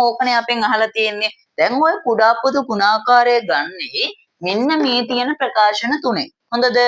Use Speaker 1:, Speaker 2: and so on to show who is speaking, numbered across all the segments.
Speaker 1: ඕකනේ අපෙන් අහලා තියෙන්නේ. දැන් ඔය කුඩා පොදු ගුණාකාරය ගන්නේ මෙන්න මේ තියෙන ප්‍රකාශන තුනේ. හොඳද?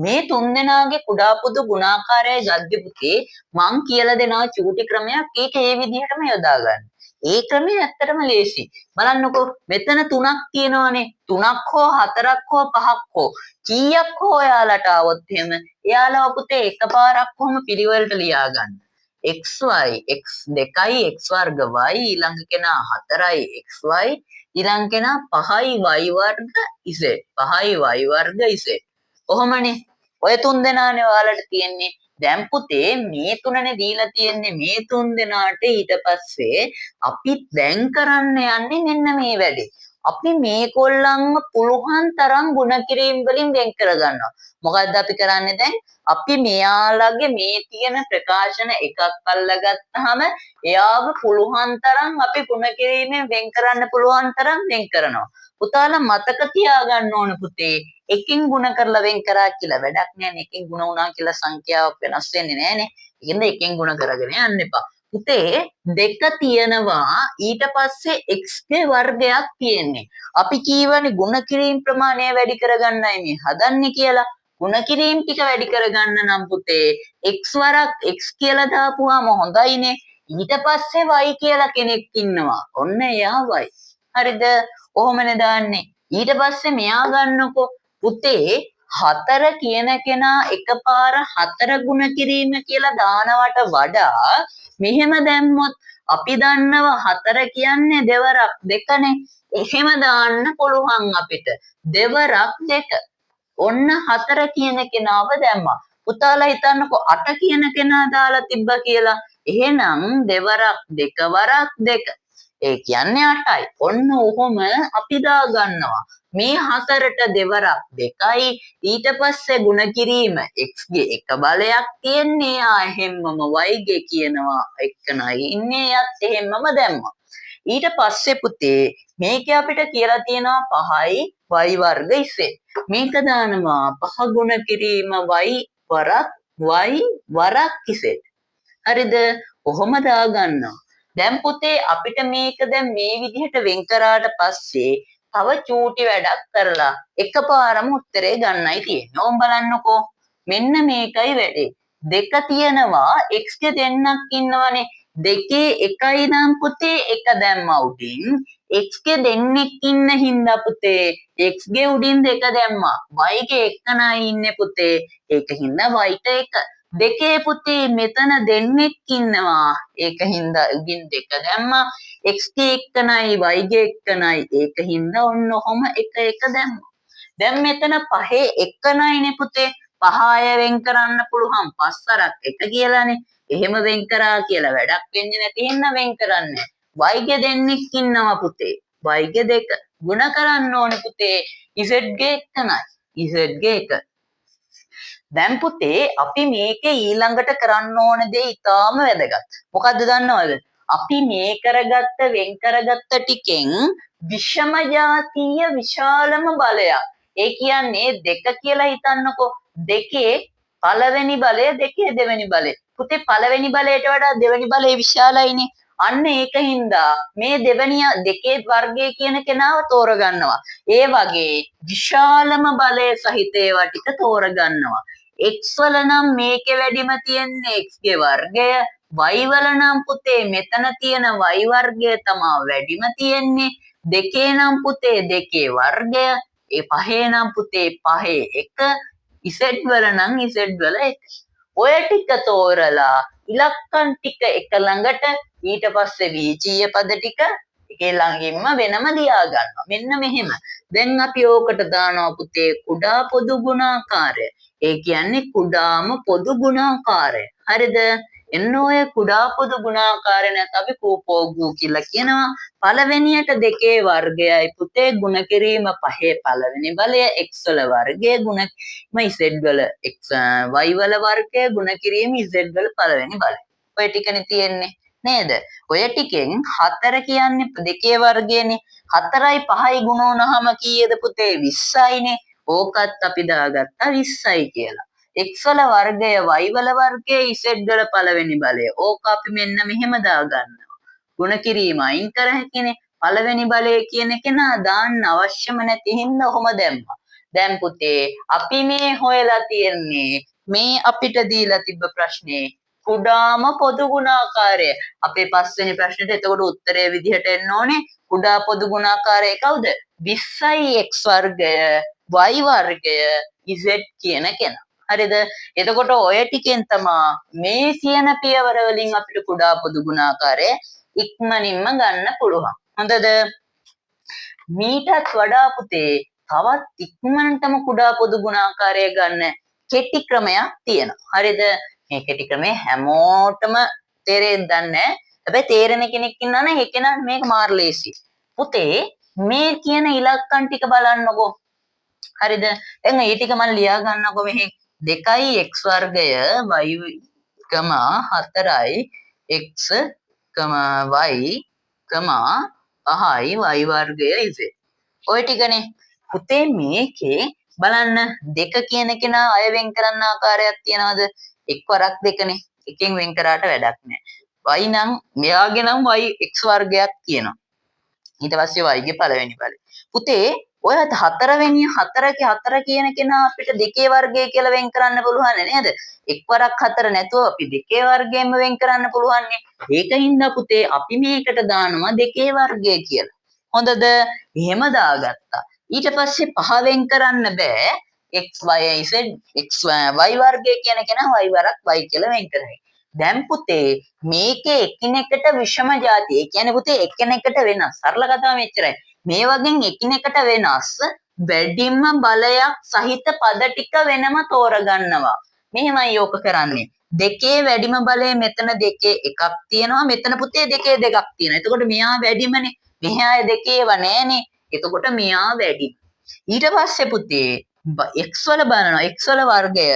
Speaker 1: මේ තුන් දෙනාගේ කුඩා පොදු ගුණාකාරය ගද්දි පුතේ මං කියලා දෙනවා චූටි ක්‍රමයක්. ඒක ඒ විදිහටම යොදා ගන්න. ඒ ක්‍රමය ඇත්තටම ලේසි. බලන්නකෝ මෙතන තුනක් තියෙනවානේ. තුනක් හෝ හතරක් හෝ පහක් හෝ කීයක් හෝ ඔයාලට આવොත් එහෙම එයාලව පුතේ එකපාරක් කොහොම පිළිවෙලට ලියා ගන්න. xy x 2යි x වර්ග y ඊළඟ කෙනා 4යි xy ඊළඟ කෙනා 5යි y වර්ග z 5යි y වර්ග z කොහොමනේ ඔය තුන් දෙනානේ ඔයාලට තියෙන්නේ දැන් පුතේ මේ තුනනේ දීලා තියෙන්නේ මේ තුන් දෙනාට ඊට පස්සේ අපි දැන් කරන්න යන්නේ මෙන්න මේ වැඩේ අපි මේගොල්ලන්ව පුළුවන් තරම් ಗುಣ කිරීම වලින් වෙන් කරගන්නවා මොකද්ද අපි කරන්නේ දැන් අපි මෙයාලගේ මේ තියෙන ප්‍රකාශන එකක් අල්ලගත්තාම එයාව පුළුවන් තරම් අපි ගුණ කිරීමෙන් වෙන් කරන්න පුළුවන් තරම් වෙන් කරනවා. පුතාලා මතක තියාගන්න ඕන පුතේ එකකින් ගුණ කරලා වෙන් කරා කියලා වැඩක් නෑනේ. එකකින් ගුණ වුණා කියලා සංඛ්‍යාවක් වෙනස් වෙන්නේ නෑනේ. ඒකෙන්ද එකකින් ගුණ කරගෙන යන්න එපා. පුතේ දෙක තියෙනවා ඊට පස්සේ x ගේ වර්ගයක් තියෙන්නේ. අපි කියවනේ ගුණ කිරීම ප්‍රමාණය වැඩි කරගන්නයි මේ හදන්නේ කියලා. ගුණ කිරීම ටික වැඩි කරගන්න නම් පුතේ x වරක් x කියලා දාපුවාම හොඳයිනේ ඊට පස්සේ y කියලා කෙනෙක් ඉන්නවා ඔන්න එයා y හරිද ඔහොමනේ දාන්නේ ඊට පස්සේ මෙයා ගන්නකො පුතේ 4 කියන කෙනා එකපාර 4 ගුණ කිරීම කියලා දානවට වඩා මෙහෙම දැම්මොත් අපි දන්නවා 4 කියන්නේ දෙවරක් දෙකනේ එහෙම දාන්න පුළුවන් අපිට දෙවරක් දෙක ඔන්න 4 කියන කෙනාව දැම්මා. පුතාලා හිතන්නකෝ 8 කියන කෙනා දාලා තිබ්බා කියලා. එහෙනම් දෙවරක් දෙකවරක් දෙක. ඒ කියන්නේ 8යි. ඔන්න ඔහොම අපි දා ගන්නවා. මේ 4ට දෙවරක් දෙකයි ඊට පස්සේ ಗುಣ කිරීම x ගේ එක බලයක් තියෙන්නේ ආ එහෙම්මම y ගේ කියනවා එක්කනයි ඉන්නේ යත් එහෙම්මම දැම්මා. ඊට පස්සේ පුතේ මේක අපිට කියලා තියෙනවා 5යි y වර්ග ඉසේ. මේක දානවා 5 ගුණ කිරීම y වරක් y වරක් ඉසේ. හරිද? කොහොම දාගන්නවා. දැන් පුතේ අපිට මේක දැන් මේ විදිහට වෙන් කරාට පස්සේ තව චූටි වැඩක් කරලා එකපාරම උත්තරේ ගන්නයි තියෙන්නේ. ඕම් බලන්නකෝ. මෙන්න මේකයි වැඩේ. දෙක තියෙනවා x ගේ දෙන්නක් ඉන්නවනේ. දෙකේ එකයි නම් පුතේ එක දැම්මා උඩින් x ගේ දෙන්නෙක් ඉන්න හින්දා පුතේ x ගේ උඩින් දෙක දැම්මා y ගේ එකනයි ඉන්නේ පුතේ ඒක හින්දා y ට එක දෙකේ පුතේ මෙතන දෙන්නෙක් ඉන්නවා ඒක හින්දා උඩින් දෙක දැම්මා x ගේ එකනයි y ගේ එකනයි ඒක හින්දා ඔන්න ඔහොම එක එක දැම්මා දැන් මෙතන පහේ එකනයිනේ පුතේ පහ අය වෙන් කරන්න පුළුවන් පස්සරක් එක කියලානේ එහෙම වෙන් කරා කියලා වැඩක් වෙන්නේ නැති හින්දා වෙන් කරන්නේ. y ගේ දෙන්නෙක් ඉන්නවා පුතේ. y ගේ දෙක ගුණ කරන්න ඕනේ පුතේ. z ගේ එකනයි. z ගේ එක. දැන් පුතේ අපි මේකේ ඊළඟට කරන්න ඕන දේ ඊටාම වැදගත්. මොකද්ද දන්නවද? අපි මේ කරගත්ත වෙන් කරගත්ත ටිකෙන් විෂම ජාතීය විශාලම බලයක්. ඒ කියන්නේ දෙක කියලා හිතන්නකෝ. දෙකේ පළවෙනි බලය දෙකේ දෙවෙනි බලය. පුතේ පළවෙනි බලයට වඩා දෙවෙනි බලය විශාලයිනේ. අන්න ඒකින්ද මේ දෙවෙනි දෙකේ වර්ගය කියන කෙනාව තෝරගන්නවා. ඒ වගේ විශාලම බලය සහිත ඒවා ටික තෝරගන්නවා. x වල නම් මේකේ වැඩිම තියෙන්නේ x ගේ වර්ගය. y වල නම් පුතේ මෙතන තියෙන y වර්ගය තමයි වැඩිම තියෙන්නේ. දෙකේ නම් පුතේ දෙකේ වර්ගය. ඒ පහේ නම් පුතේ පහේ එක. z වල නම් z වල එක. ඔය ටික තෝරලා ඉලක්කම් ටික එක ළඟට ඊට පස්සේ වීජීය පද ටික එකේ ළඟින්ම වෙනම ලියා ගන්නවා. මෙන්න මෙහෙම. දැන් අපි ඕකට දානවා පුතේ කුඩා පොදු ගුණාකාරය. ඒ කියන්නේ කුඩාම පොදු ගුණාකාරය. හරිද? එන්න ඔය කුඩා පොදු ගුණාකාරය නැත් අපි කූපෝග්ගු කියලා කියනවා. පළවෙනියට දෙකේ වර්ගයයි පුතේ ගුණ කිරීම පහේ පළවෙනි බලය x වල වර්ගය ගුණ z වල x y වල වර්ගය ගුණ කිරීම z වල පළවෙනි බලය. ඔය ටිකනේ තියෙන්නේ නේද? ඔය ටිකෙන් 4 කියන්නේ දෙකේ වර්ගයනේ. 4යි 5යි ගුණ වුණාම කීයද පුතේ 20යිනේ. ඕකත් අපි දාගත්තා 20යි කියලා. x වල වර්ගය y වල වර්ගය z වල පළවෙනි බලය. ඕක අපි මෙන්න මෙහෙම දාගන්නවා. ගුණ කිරීම අයින් කර හැකිනේ. පළවෙනි බලය කියන එක නා දාන්න අවශ්‍යම නැති හින්දා ඔහොම දැම්මා. දැන් පුතේ අපි මේ හොයලා තියෙන්නේ මේ අපිට දීලා තිබ්බ ප්‍රශ්නේ කුඩාම පොදු ගුණාකාරය. අපේ පස්වෙනි ප්‍රශ්නෙට එතකොට උත්තරය විදිහට එන්න ඕනේ කුඩා පොදු ගුණාකාරය කවුද? 20යි x වර්ගය y වර්ගය z කියන කෙනා. හරිද? එතකොට ඔය ටිකෙන් තමා මේ කියන පියවර වලින් අපිට කුඩා පොදු ගුණාකාරය ඉක්මනින්ම ගන්න පුළුවන්. හොඳද? මීටත් වඩා පුතේ තවත් ඉක්මනටම කුඩා පොදු ගුණාකාරය ගන්න කෙටි ක්‍රමයක් තියෙනවා. හරිද? මේ කෙටි ක්‍රමය හැමෝටම තේරෙන්නේ නැහැ. හැබැයි තේරෙන කෙනෙක් ඉන්නා නම් ඒ කෙනාට මේක මාර ලේසි. පුතේ මේ කියන ඉලක්කම් ටික බලන්නකෝ. හරිද? දැන් මේ ටික මම ලියා ගන්නකො මෙහි 2යි x වර්ගය y 4යි x y 5යි y වර්ගය z. ඔය ටිකනේ. පුතේ මේකේ බලන්න දෙක කියන කෙනා අය වෙන් කරන්න ආකාරයක් තියනවාද? එක් වරක් දෙකනේ. එකෙන් වෙන් කරාට වැඩක් නැහැ. y නම් මෙයාගේ නම් y x වර්ගයක් කියනවා. ඊට පස්සේ y ගේ පළවෙනි බලය. පුතේ ඔය හතරවෙනි 4 කියන කෙනා අපිට දෙකේ වර්ගය කියලා වෙන් කරන්න පුළුවන් නේද? එක් වරක් 4 නැතුව අපි දෙකේ වර්ගයෙන්ම වෙන් කරන්න පුළුවන් නේ. ඒකින්ද පුතේ අපි මේකට දානවා දෙකේ වර්ගය කියලා. හොඳද? එහෙම දාගත්තා. ඊට පස්සේ පහ වෙන් කරන්න බෑ. x y z x y වර්ගය කියන කෙනා y වරක් y කියලා වෙන් කරයි. දැන් පුතේ මේකේ එකිනෙකට විෂම જાති. ඒ කියන්නේ පුතේ එකිනෙකට වෙනස්. සරල කතාව මෙච්චරයි. මේ වගේ එකිනෙකට වෙනස් වැඩිම බලයක් සහිත පද ටික වෙනම තෝරගන්නවා. මෙහෙමයි ඕක කරන්නේ. දෙකේ වැඩිම බලය මෙතන දෙකේ එකක් තියෙනවා. මෙතන පුතේ දෙකේ දෙකක් තියෙනවා. එතකොට මෙයා වැඩිමනේ. මෙහා දෙකේව නෑනේ. එතකොට මෙයා වැඩි. ඊට පස්සේ පුතේ x වල බලනවා. x වල වර්ගය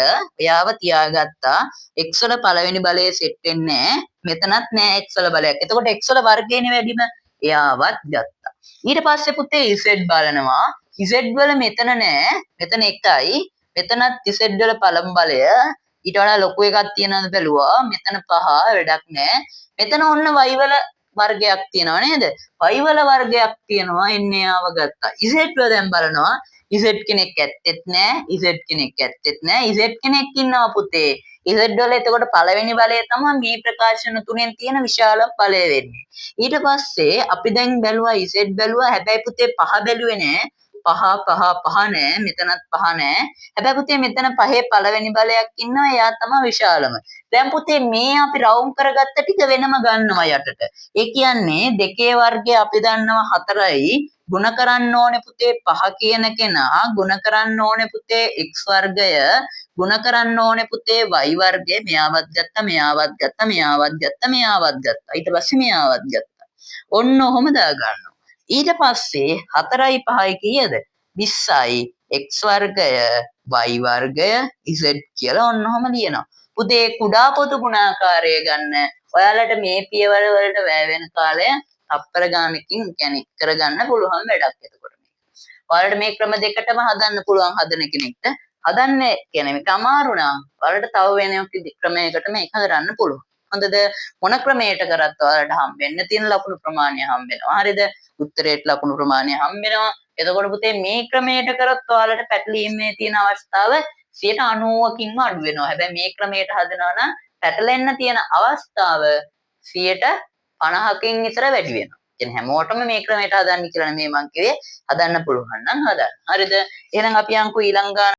Speaker 1: එයාව තියාගත්තා. x වල පළවෙනි බලය සෙට් වෙන්නේ නෑ. මෙතනත් නෑ x වල බලයක්. එතකොට x වල වර්ගයනේ වැඩිම. එයාවත් ගත්තා. ඊට පස්සේ පුතේ z බලනවා. z වල මෙතන නෑ. මෙතන එකයි. මෙතනත් z වල පළමු බලය ඊට වඩා ලොකු එකක් තියෙනවද බැලුවා. මෙතන 5 වැඩක් නෑ. මෙතන ඔන්න y වල වර්ගයක් තියෙනවා නේද? y වල වර්ගයක් තියෙනවා. එන්නේ ආව ගත්තා. z වල දැන් බලනවා. z කෙනෙක් ඇත්තෙත් නෑ. z කෙනෙක් ඇත්තෙත් නෑ. z කෙනෙක් ඉන්නවා පුතේ. z වල එතකොට පළවෙනි බලය තමයි මේ ප්‍රකාශන තුනෙන් තියෙන විශාල බලය වෙන්නේ. ඊට පස්සේ අපි දැන් බැලුවා z බැලුවා. හැබැයි පුතේ 5 බැලුවේ නෑ. 5 නෑ. මෙතනත් 5 නෑ. හැබැයි පුතේ මෙතන 5 පළවෙනි බලයක් ඉන්නවා. එයා තමයි විශාලම. දැන් පුතේ මේ අපි රවුම් කරගත්ත ටික වෙනම ගන්නවා යටට. ඒ කියන්නේ දෙකේ වර්ගය අපි දන්නවා 4යි. ගුණ කරන්න ඕනේ පුතේ 5 කියන කෙනා ගුණ කරන්න ඕනේ පුතේ x වර්ගය ගුණ කරන්න ඕනේ පුතේ y වර්ගය මෙයාවත් ගත්තා මෙයාවත් ගත්තා මෙයාවත් ගත්තා මෙයාවත් ගත්තා ඊට පස්සේ මෙයාවත් ගත්තා ඔන්න ඔහොම දාගන්නවා ඊට පස්සේ 4යි 5යි කීයද 20යි x වර්ගය y වර්ගය z කියලා ඔන්න ඔහොම ලියනවා පුතේ කුඩා පොදු ගුණාකාරය ගන්න ඔයාලට මේ පියවර වලට වැය වෙන කාලය තප්පර ගානකින් කියන්නේ කරගන්න පුළුවන් වැඩක් එතකොට මේක. ඔයාලට මේ ක්‍රම දෙකටම හදන්න පුළුවන් හදන කෙනෙක්ට හදන්න කියන්නේ මේක අමාරු නම් ඔයාලට තව වෙන ක්‍රමයකට මේක කරන්න පුළුවන්. හොඳද? මොන ක්‍රමයකට කරත් ඔයාලට හම්බෙන්න තියෙන ලකුණු ප්‍රමාණය හම්බෙනවා. හරිද? උත්තරේට ලකුණු ප්‍රමාණය හම්බෙනවා. එතකොට පුතේ මේ ක්‍රමයට කරත් ඔයාලට පැටලීමේ තියෙන අවස්ථාව 90%කින්ම අඩු වෙනවා. හැබැයි මේ ක්‍රමයට හදනවා නම් පැටලෙන්න තියෙන අවස්ථාව 50%කින් විතර වැඩි වෙනවා. කියන්නේ හැමෝටම මේ ක්‍රමයට හදන්න කියලා නෙමෙයි මං කිව්වේ. හදන්න පුළුවන් නම් හදන්න. හරිද? එහෙනම් අපි යන්කෝ ඊළඟ